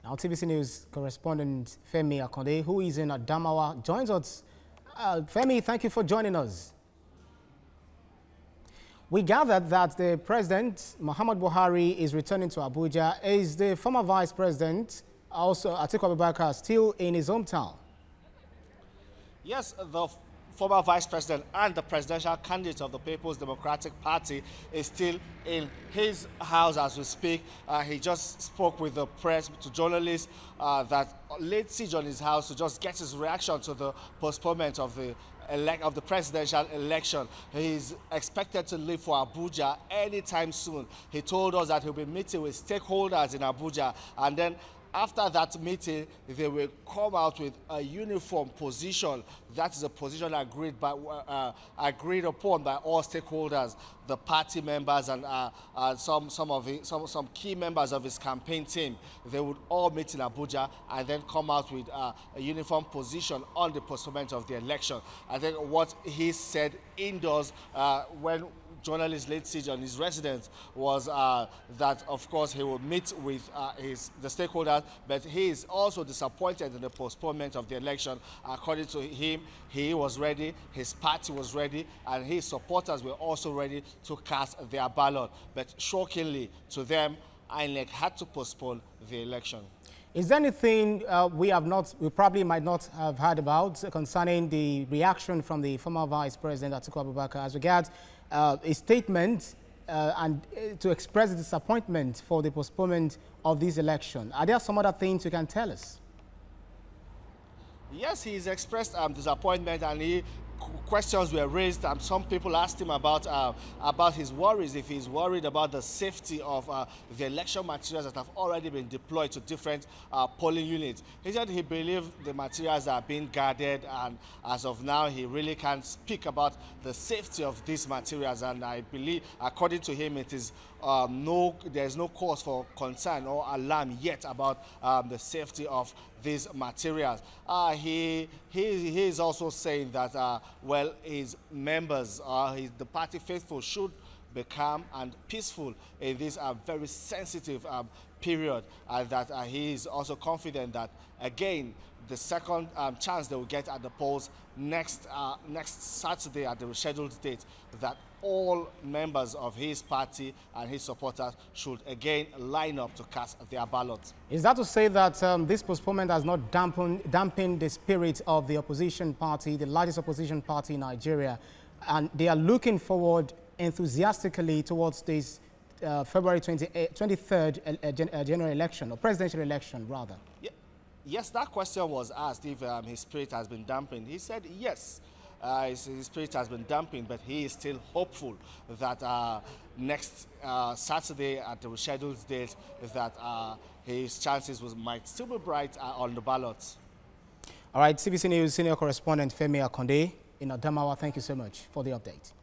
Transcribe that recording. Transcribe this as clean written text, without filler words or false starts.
Our TVC News correspondent Femi Akande, who is in Adamawa, joins us. Femi, thank you for joining us. We gathered that the President, Muhammad Buhari, is returning to Abuja. Is the former Vice President, also Atiku Abubakar, still in his hometown? Yes, the former Vice President and the presidential candidate of the People's Democratic Party is still in his house as we speak. He just spoke with the press, to journalists, that laid siege on his house to just get his reaction to the postponement of the presidential election. He's expected to leave for Abuja anytime soon. He told us that he'll be meeting with stakeholders in Abuja, and then after that meeting, they will come out with a uniform position. That is a position agreed upon by all stakeholders, the party members, and some key members of his campaign team. They would all meet in Abuja and then come out with a uniform position on the postponement of the election. I think what he said indoors when journalists laid siege on his residence was that, of course, he will meet with the stakeholders, but he is also disappointed in the postponement of the election. According to him, he was ready, his party was ready, and his supporters were also ready to cast their ballot. But shockingly to them, INEC had to postpone the election. Is there anything we probably might not have heard about concerning the reaction from the former Vice President Atiku Abubakar as regards a statement and to express disappointment for the postponement of this election? Are there some other things you can tell us? Yes, he's expressed disappointment, and questions were raised. Some people asked him about his worries, if he's worried about the safety of the election materials that have already been deployed to different polling units. He said he believes the materials are being guarded, and as of now, he really can't speak about the safety of these materials. And I believe, according to him, it is there's no cause for concern or alarm yet about the safety of these materials. He is also saying that well, his members, the party faithful, should be calm and peaceful in this very sensitive period, and that he is also confident that, again, the second chance they will get at the polls next Saturday at the rescheduled date, that all members of his party and his supporters should again line up to cast their ballots. Is that to say that this postponement has not dampened the spirit of the opposition party, the largest opposition party in Nigeria, and they are looking forward enthusiastically towards this February 23rd general election, or presidential election rather? Yeah. Yes, that question was asked if his spirit has been dampened. He said yes, his spirit has been dampened, but he is still hopeful that next Saturday at the rescheduled date, that his chances might still be bright on the ballots. All right, TVC News senior correspondent Femi Akande in Adamawa, thank you so much for the update.